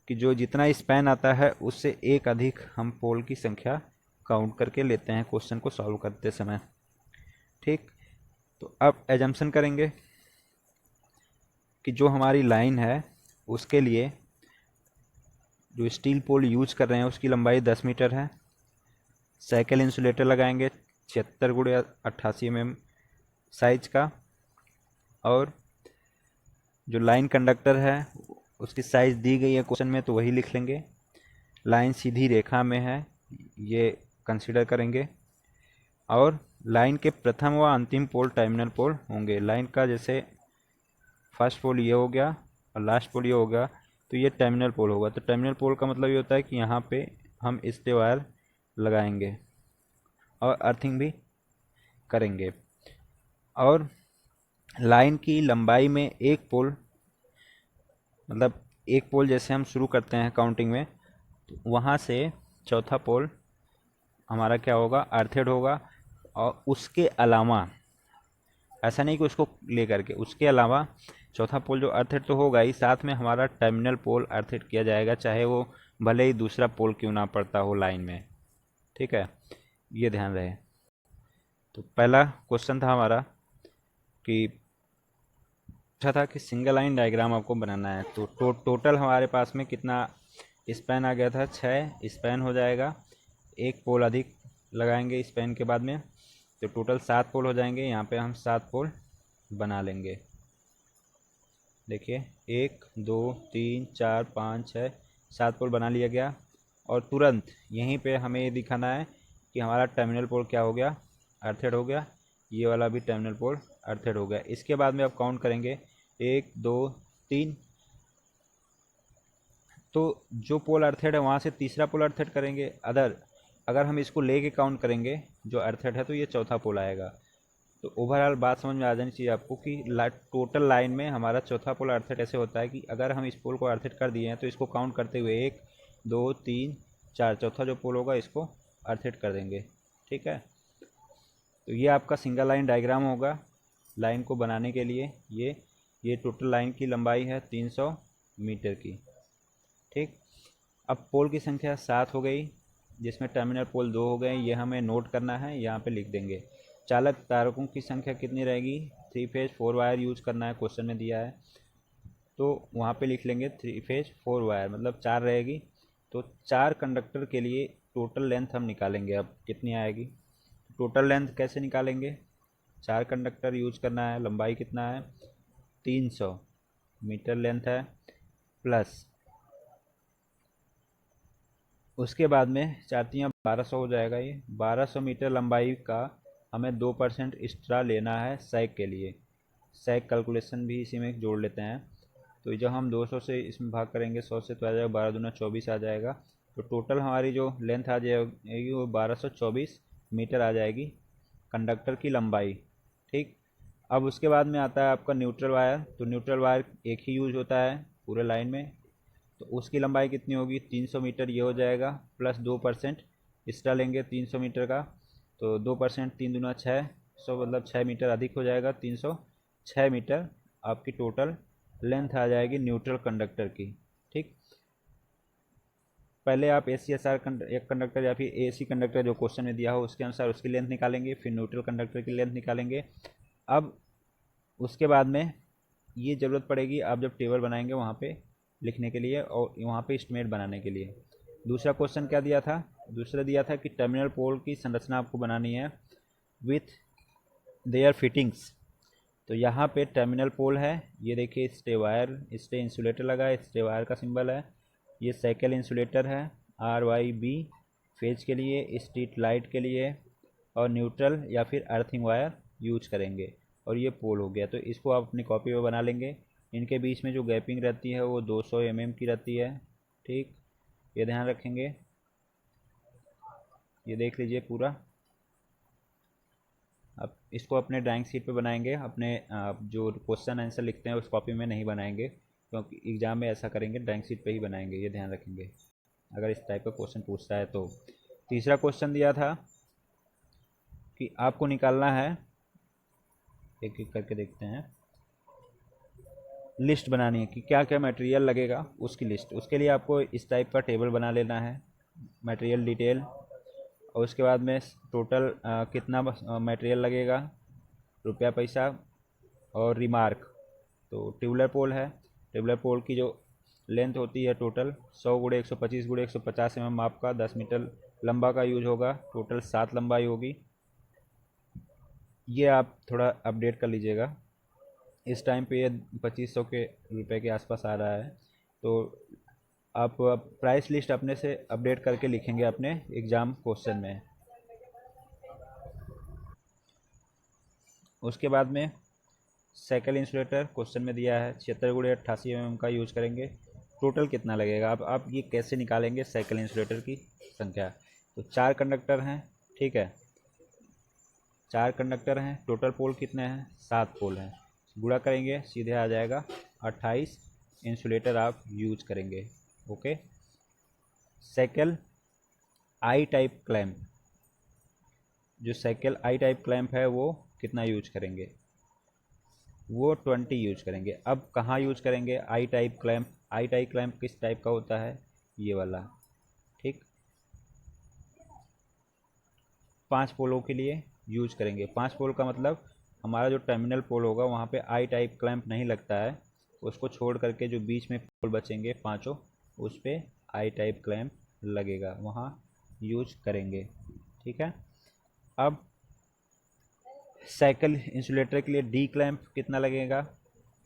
कि जो जितना स्पैन आता है उससे एक अधिक हम पोल की संख्या काउंट करके लेते हैं क्वेश्चन को सॉल्व करते समय। ठीक, तो अब एजम्पशन करेंगे कि जो हमारी लाइन है उसके लिए जो स्टील पोल यूज कर रहे हैं उसकी लंबाई 10 मीटर है। साइकिल इंसुलेटर लगाएंगे 76x88 mm साइज का, और जो लाइन कंडक्टर है उसकी साइज़ दी गई है क्वेश्चन में तो वही लिख लेंगे। लाइन सीधी रेखा में है ये कंसीडर करेंगे, और लाइन के प्रथम व अंतिम पोल टर्मिनल पोल होंगे। लाइन का जैसे फर्स्ट पोल ये हो गया और लास्ट पोल ये हो गया, तो ये टर्मिनल पोल होगा। तो टर्मिनल पोल का मतलब ये होता है कि यहाँ पे हम स्टे वायर लगाएंगे और अर्थिंग भी करेंगे। और लाइन की लंबाई में एक पोल, मतलब एक पोल जैसे हम शुरू करते हैं काउंटिंग में, तो वहाँ से चौथा पोल हमारा क्या होगा, अर्थेड होगा। और उसके अलावा ऐसा नहीं कि उसको ले करके, उसके अलावा चौथा पोल जो अर्थेड तो होगा ही, साथ में हमारा टर्मिनल पोल अर्थेड किया जाएगा, चाहे वो भले ही दूसरा पोल क्यों ना पड़ता हो लाइन में। ठीक है, ये ध्यान रहे। तो पहला क्वेश्चन था हमारा कि पूछा था कि सिंगल लाइन डायग्राम आपको बनाना है। तो टोटल हमारे पास में कितना स्पैन आ गया था, 6 स्पैन हो जाएगा। एक पोल अधिक लगाएंगे स्पैन के बाद में, तो टोटल 7 पोल हो जाएंगे। यहाँ पे हम 7 पोल बना लेंगे। देखिए 1 2 3 4 5 6 7 पोल बना लिया गया। और तुरंत यहीं पे हमें ये दिखाना है कि हमारा टर्मिनल पोल क्या हो गया, अर्थेड हो गया। ये वाला भी टर्मिनल पोल अर्थेड हो गया। इसके बाद में आप काउंट करेंगे 1 2 3, तो जो पोल अर्थेड है वहाँ से तीसरा पोल अर्थेड करेंगे। अगर हम इसको लेके काउंट करेंगे जो अर्थेड है, तो ये चौथा पोल आएगा। तो ओवरऑल बात समझ में आ जानी चाहिए आपको कि टोटल लाइन में हमारा चौथा पोल अर्थेड ऐसे होता है कि अगर हम इस पोल को अर्थेड कर दिए हैं तो इसको काउंट करते हुए 1 2 3 4, चौथा जो पोल होगा इसको अर्थेड कर देंगे। ठीक है, तो ये आपका सिंगल लाइन डायग्राम होगा। लाइन को बनाने के लिए ये टोटल लाइन की लंबाई है 300 मीटर की। ठीक, अब पोल की संख्या 7 हो गई, जिसमें टर्मिनल पोल 2 हो गए। ये हमें नोट करना है, यहाँ पे लिख देंगे। चालक तारकों की संख्या कितनी रहेगी, 3 फेज 4 वायर यूज करना है, क्वेश्चन में दिया है तो वहाँ पे लिख लेंगे 3 फेज 4 वायर, मतलब 4 रहेगी। तो 4 कंडक्टर के लिए टोटल लेंथ हम निकालेंगे। अब कितनी आएगी, टोटल लेंथ कैसे निकालेंगे, 4 कंडक्टर यूज करना है, लंबाई कितना है 300 मीटर लेंथ है, प्लस उसके बाद में 4 3 1200 हो जाएगा। ये 1200 मीटर लंबाई का हमें 2% एक्स्ट्रा लेना है सैक के लिए। सैक कैलकुलेशन भी इसी में जोड़ लेते हैं। तो जब हम 200 से इसमें भाग करेंगे 100 से, तो आ जाएगा 12 दूना 24 आ जाएगा। तो टोटल हमारी जो लेंथ आ जाएगी वो 1224 मीटर आ जाएगी कंडक्टर की लंबाई। ठीक, अब उसके बाद में आता है आपका न्यूट्रल वायर। तो न्यूट्रल वायर एक ही यूज होता है पूरे लाइन में, तो उसकी लंबाई कितनी होगी 300 मीटर ये हो जाएगा, प्लस 2% एक्स्ट्रा लेंगे 300 मीटर का। तो 2%, 3 दूना 600, मतलब 6 मीटर अधिक हो जाएगा, 306 मीटर आपकी टोटल लेंथ आ जाएगी न्यूट्रल कंडक्टर की। ठीक, पहले आप ACSR एक कंडक्टर या फिर AC कंडक्टर जो क्वेश्चन में दिया हो उसके अनुसार उसकी लेंथ निकालेंगे, फिर न्यूट्रल कंडक्टर की लेंथ निकालेंगे। अब उसके बाद में ये ज़रूरत पड़ेगी आप जब टेबल बनाएंगे वहाँ पे लिखने के लिए और वहाँ पे एस्टिमेट बनाने के लिए। दूसरा क्वेश्चन क्या दिया था, दूसरा दिया था कि टर्मिनल पोल की संरचना आपको बनानी है विथ देयर फिटिंग्स। तो यहाँ पे टर्मिनल पोल है, ये देखिए स्टे वायर, स्टे इंसुलेटर लगा है, स्टे वायर का सिंबल है। ये साइकिल इंसुलेटर है RYB फेज के लिए, स्ट्रीट लाइट के लिए, और न्यूट्रल या फिर अर्थिंग वायर यूज करेंगे। और ये पोल हो गया, तो इसको आप अपनी कॉपी में बना लेंगे। इनके बीच में जो गैपिंग रहती है वो 200 mm की रहती है। ठीक, ये ध्यान रखेंगे। ये देख लीजिए पूरा। अब इसको अपने ड्राइंग शीट पे बनाएंगे, अपने जो क्वेश्चन आंसर लिखते हैं उस कॉपी में नहीं बनाएंगे, क्योंकि एग्ज़ाम में ऐसा करेंगे, ड्राइंग शीट पे ही बनाएंगे, ये ध्यान रखेंगे अगर इस टाइप का क्वेश्चन पूछता है तो। तीसरा क्वेश्चन दिया था कि आपको निकालना है, एक एक करके देखते हैं, लिस्ट बनानी है कि क्या क्या मटेरियल लगेगा उसकी लिस्ट। उसके लिए आपको इस टाइप का टेबल बना लेना है, मटेरियल डिटेल, और उसके बाद में टोटल कितना मटेरियल लगेगा, रुपया पैसा, और रिमार्क। तो ट्यूबुलर पोल है, ट्यूबुलर पोल की जो लेंथ होती है टोटल 100 गुणे 125 गुणे 150 mm माप का 10 मीटर लंबा का यूज होगा, टोटल 7 लंबाई होगी। ये आप थोड़ा अपडेट कर लीजिएगा, इस टाइम पे ये 2500 के रुपए के आसपास आ रहा है। तो आप प्राइस लिस्ट अपने से अपडेट करके लिखेंगे अपने एग्ज़ाम क्वेश्चन में। उसके बाद में साइकिल इंसुलेटर क्वेश्चन में दिया है 76 गुणे 88 mm का यूज करेंगे, टोटल कितना लगेगा। अब आप ये कैसे निकालेंगे साइकिल इंसुलेटर की संख्या। तो 4 कंडक्टर हैं, ठीक है, 4 कंडक्टर हैं, टोटल पोल कितने हैं, 7 पोल हैं, गुणा करेंगे सीधे आ जाएगा 28 इंसुलेटर आप यूज करेंगे। Okay. Cycle I type clamp, जो साइकिल आई टाइप क्लैंप है वो कितना यूज करेंगे, वो 20 यूज करेंगे। अब कहाँ यूज करेंगे I type clamp, I type clamp किस टाइप का होता है, ये वाला, ठीक, 5 पोलों के लिए यूज करेंगे। 5 पोल का मतलब हमारा जो टर्मिनल पोल होगा वहाँ पे आई टाइप क्लैंप नहीं लगता है, उसको छोड़ करके जो बीच में पोल बचेंगे पांचों, उस पर आई टाइप क्लैंप लगेगा, वहाँ यूज करेंगे, ठीक है। अब साइकिल इंसुलेटर के लिए डी क्लैंप कितना लगेगा।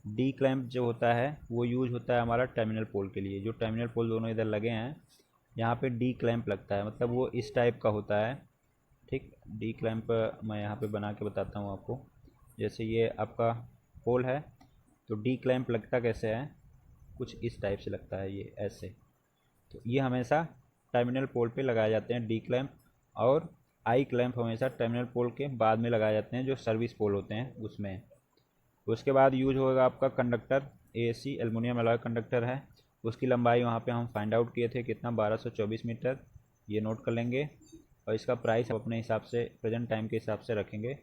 डी क्लैंप जो होता है वो यूज होता है हमारा टर्मिनल पोल के लिए, जो टर्मिनल पोल दोनों इधर लगे हैं यहाँ पे डी क्लैंप लगता है, मतलब वो इस टाइप का होता है, ठीक। डी क्लैंप मैं यहाँ पे बना के बताता हूँ आपको। जैसे ये आपका पोल है तो डी क्लैंप लगता कैसे है, कुछ इस टाइप से लगता है, ये ऐसे। तो ये हमेशा टर्मिनल पोल पे लगाए जाते हैं डी क्लैंप, और आई क्लैंप हमेशा टर्मिनल पोल के बाद में लगाए जाते हैं, जो सर्विस पोल होते हैं उसमें। उसके बाद यूज होगा आपका conductor, AC aluminium alloy conductor है, उसकी लंबाई वहाँ पे हम फाइंड आउट किए थे कितना, 1224 मीटर, ये नोट कर लेंगे। और इसका प्राइस आप अपने हिसाब से प्रेजेंट टाइम के हिसाब से रखेंगे।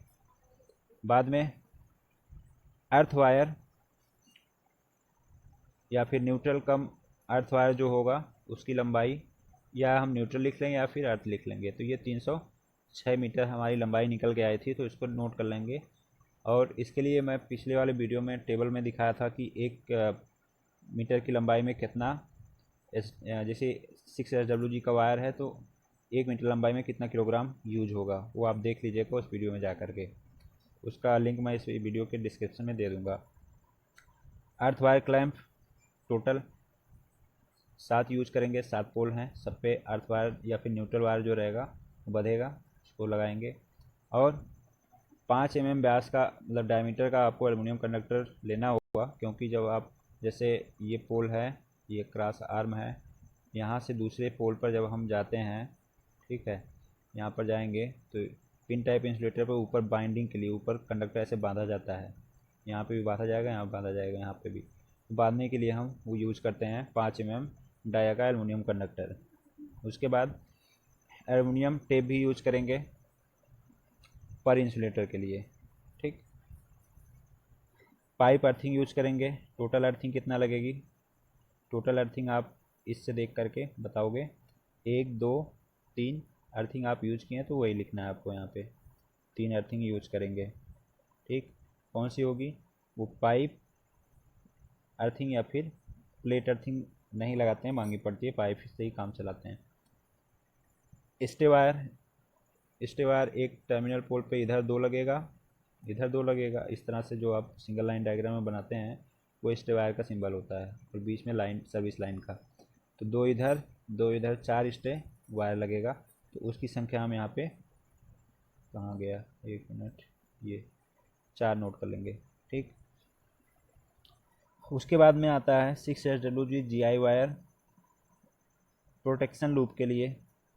बाद में अर्थ वायर या फिर न्यूट्रल कम अर्थ वायर जो होगा उसकी लंबाई, या हम न्यूट्रल लिख लेंगे या फिर अर्थ लिख लेंगे। तो ये 306 मीटर हमारी लंबाई निकल के आई थी, तो इसको नोट कर लेंगे। और इसके लिए मैं पिछले वाले वीडियो में टेबल में दिखाया था कि 1 मीटर की लंबाई में कितना, जैसे 6 SWG का वायर है तो 1 मीटर लंबाई में कितना किलोग्राम यूज होगा, वो आप देख लीजिएगा उस वीडियो में जा करके, उसका लिंक मैं इस वीडियो के डिस्क्रिप्शन में दे दूँगा। अर्थ वायर क्लैंप टोटल 7 यूज करेंगे, 7 पोल हैं, सब पे अर्थ वायर या फिर न्यूट्रल वायर जो रहेगा वो बधेगा, उसको लगाएंगे। और 5 mm व्यास का मतलब डायमीटर का आपको एल्युमिनियम कंडक्टर लेना होगा, क्योंकि जब आप, जैसे ये पोल है, ये क्रॉस आर्म है, यहाँ से दूसरे पोल पर जब हम जाते हैं, ठीक है, यहाँ पर जाएंगे तो पिन टाइप इंसुलेटर पर ऊपर बाइंडिंग के लिए ऊपर कंडक्टर ऐसे बांधा जाता है, यहाँ पे भी बांधा जाएगा, यहाँ बांधा जाएगा, यहाँ पे भी बांधने के लिए हम वो यूज़ करते हैं 5 mm डाया का एल्युमिनियम कंडक्टर। उसके बाद एल्युमिनियम टेप भी यूज करेंगे पर इंसुलेटर के लिए, ठीक। पाइप अर्थिंग यूज करेंगे, टोटल अर्थिंग कितना लगेगी, टोटल अर्थिंग आप इससे देख करके बताओगे, 1 2 3 अर्थिंग आप यूज किए हैं तो वही लिखना है आपको, यहाँ पे 3 अर्थिंग यूज करेंगे, ठीक। कौन सी होगी, वो पाइप अर्थिंग या फिर प्लेट अर्थिंग नहीं लगाते हैं, मांगी पड़ती है, पाइप से ही काम चलाते हैं। स्टे वायर, स्टे वायर एक टर्मिनल पोल पे इधर 2 लगेगा, इधर 2 लगेगा, इस तरह से जो आप सिंगल लाइन डायग्राम में बनाते हैं वो स्टे वायर का सिंबल होता है, और बीच में लाइन सर्विस लाइन का। तो 2 इधर 2 इधर 4 स्टे वायर लगेगा, तो उसकी संख्या हम यहाँ पे, कहाँ गया, 1 मिनट, ये 4 नोट कर लेंगे, ठीक। उसके बाद में आता है 6 SWG GI wire, protection loop के लिए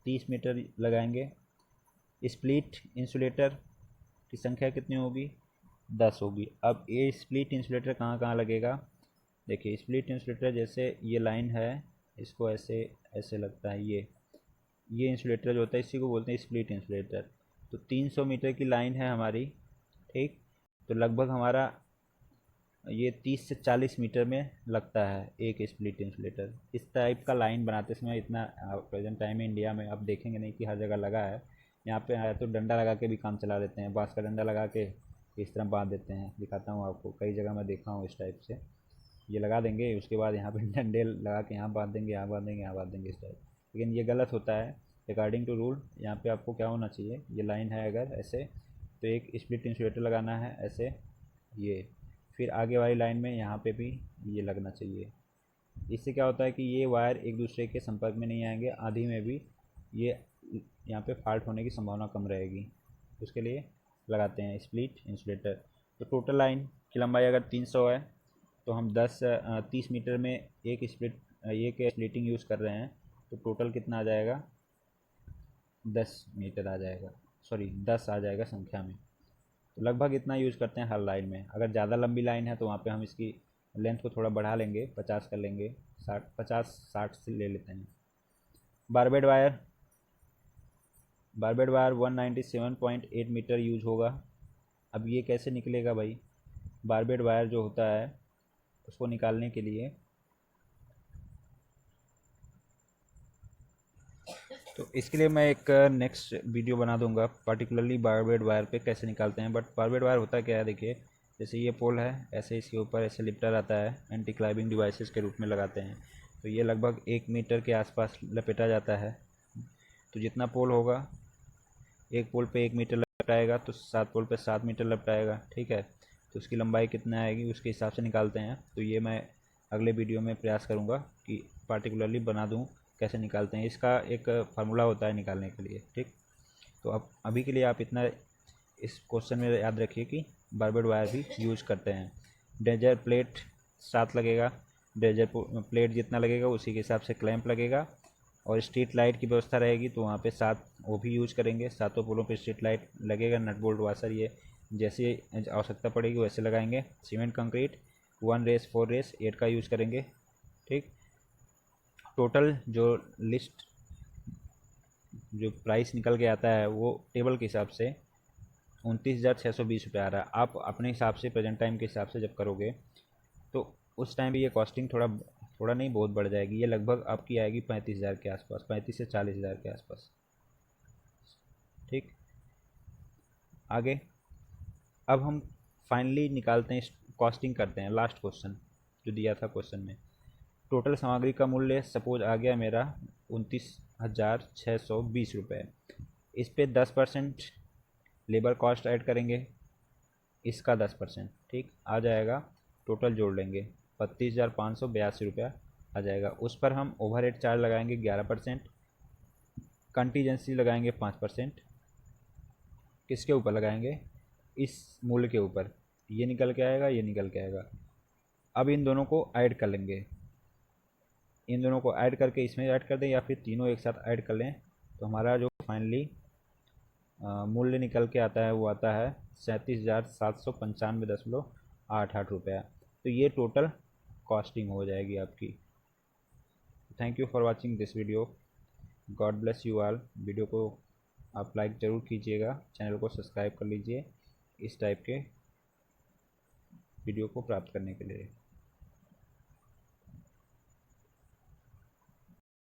30 मीटर लगाएंगे, स्प्लिट इंसुलेटर की संख्या कितनी होगी, 10 होगी। अब ये स्प्लिट इंसुलेटर कहाँ कहाँ लगेगा, देखिए स्प्लिट इंसुलेटर जैसे ये लाइन है, इसको ऐसे ऐसे लगता है, ये इंसुलेटर जो होता है इसी को बोलते हैं स्प्लिट इंसुलेटर। तो 300 मीटर की लाइन है हमारी, ठीक। तो लगभग हमारा ये 30 से 40 मीटर में लगता है एक स्प्लिट इंसुलेटर। इस टाइप का लाइन बनाते समय इतना प्रेजेंट टाइम में इंडिया में आप देखेंगे नहीं कि हर जगह लगा है। यहाँ पे आया तो डंडा लगा के भी काम चला देते हैं, बांस का डंडा लगा के इस तरह बांध देते हैं। दिखाता हूँ आपको, कई जगह मैं देखा हूँ इस टाइप से। ये लगा देंगे, उसके बाद यहाँ पे डंडे लगा के यहाँ बांध देंगे, यहाँ बांध देंगे, यहाँ बांध देंगे इस टाइप। लेकिन ये गलत होता है अकॉर्डिंग टू रूल। यहाँ पे आपको क्या होना चाहिए, ये लाइन है अगर ऐसे, तो एक स्प्लिट इंसुलेटर लगाना है ऐसे, ये फिर आगे वाली लाइन में यहाँ पे भी ये लगना चाहिए। इससे क्या होता है कि ये वायर एक दूसरे के संपर्क में नहीं आएंगे, आधी में भी ये यहाँ पे फॉल्ट होने की संभावना कम रहेगी। उसके लिए लगाते हैं स्प्लिट इंसुलेटर। तो टोटल लाइन की लंबाई अगर 300 है तो हम 30 मीटर में एक स्प्लिटिंग यूज़ कर रहे हैं, तो टोटल कितना आ जाएगा, 10 मीटर आ जाएगा, सॉरी 10 आ जाएगा संख्या में। तो लगभग इतना यूज़ करते हैं हर लाइन में। अगर ज़्यादा लंबी लाइन है तो वहाँ पे हम इसकी लेंथ को थोड़ा बढ़ा लेंगे, 50 कर लेंगे, 60 से ले लेते हैं। बारबेड वायर 197.8 मीटर यूज होगा। अब ये कैसे निकलेगा भाई, बारबेड वायर जो होता है उसको निकालने के लिए, तो इसके लिए मैं एक नेक्स्ट वीडियो बना दूंगा पर्टिकुलरली बारबेड वायर पे कैसे निकालते हैं। बट बारबेड वायर होता क्या है, देखिए जैसे ये पोल है, ऐसे इसके ऊपर ऐसे लिपटा रहता है, एंटी क्लाइबिंग डिवाइसेस के रूप में लगाते हैं। तो ये लगभग 1 मीटर के आसपास लपेटा जाता है। तो जितना पोल होगा, एक पोल पे 1 मीटर लपटाएगा तो 7 पोल पे 7 मीटर लपटाएगा, ठीक है। तो उसकी लंबाई कितना आएगी उसके हिसाब से निकालते हैं। तो ये मैं अगले वीडियो में प्रयास करूँगा कि पार्टिकुलरली बना दूँ कैसे निकालते हैं। इसका एक फार्मूला होता है निकालने के लिए, ठीक। तो अब अभी के लिए आप इतना इस क्वेश्चन में याद रखिए कि बारबेड वायर भी यूज करते हैं। ड्रेजर प्लेट 7 लगेगा, ड्रेजर प्लेट जितना लगेगा उसी के हिसाब से क्लैंप लगेगा। और स्ट्रीट लाइट की व्यवस्था रहेगी तो वहाँ पे 7 वो भी यूज करेंगे, 7 पोलों पे स्ट्रीट लाइट लगेगा। नट बोल्ट वाशर ये जैसे आवश्यकता पड़ेगी वैसे लगाएंगे। सीमेंट कंक्रीट 1 रेस 4 रेस 8 का यूज़ करेंगे, ठीक। टोटल जो लिस्ट जो प्राइस निकल के आता है वो टेबल के हिसाब से 29,620 रुपये आ रहा है। आप अपने हिसाब से प्रेजेंट टाइम के हिसाब से जब करोगे तो उस टाइम भी ये कॉस्टिंग थोड़ा नहीं बहुत बढ़ जाएगी। ये लगभग आपकी आएगी 35,000 के आसपास, 35 से 40,000 के आसपास, ठीक। आगे अब हम फाइनली निकालते हैं, कॉस्टिंग करते हैं। लास्ट क्वेश्चन जो दिया था क्वेश्चन में, टोटल सामग्री का मूल्य सपोज आ गया मेरा 29,620 रुपये। इस पे 10% लेबर कॉस्ट ऐड करेंगे, इसका 10%, ठीक आ जाएगा। टोटल जोड़ लेंगे 32,582 रुपया आ जाएगा। उस पर हम ओवरहेड चार्ज लगाएंगे 11%, कंटीजेंसी लगाएंगे 5%। किसके ऊपर लगाएंगे, इस मूल्य के ऊपर। ये निकल के आएगा, ये निकल के आएगा। अब इन दोनों को ऐड कर लेंगे, इन दोनों को ऐड करके इसमें ऐड कर दें या फिर तीनों एक साथ ऐड कर लें। तो हमारा जो फाइनली मूल्य निकल के आता है वो आता है 37,795.88 रुपया। तो ये टोटल कॉस्टिंग हो जाएगी आपकी। Thank you for watching this video. God bless you all. Video को आप लाइक ज़रूर कीजिएगा, चैनल को सब्सक्राइब कर लीजिए इस टाइप के वीडियो को प्राप्त करने के लिए।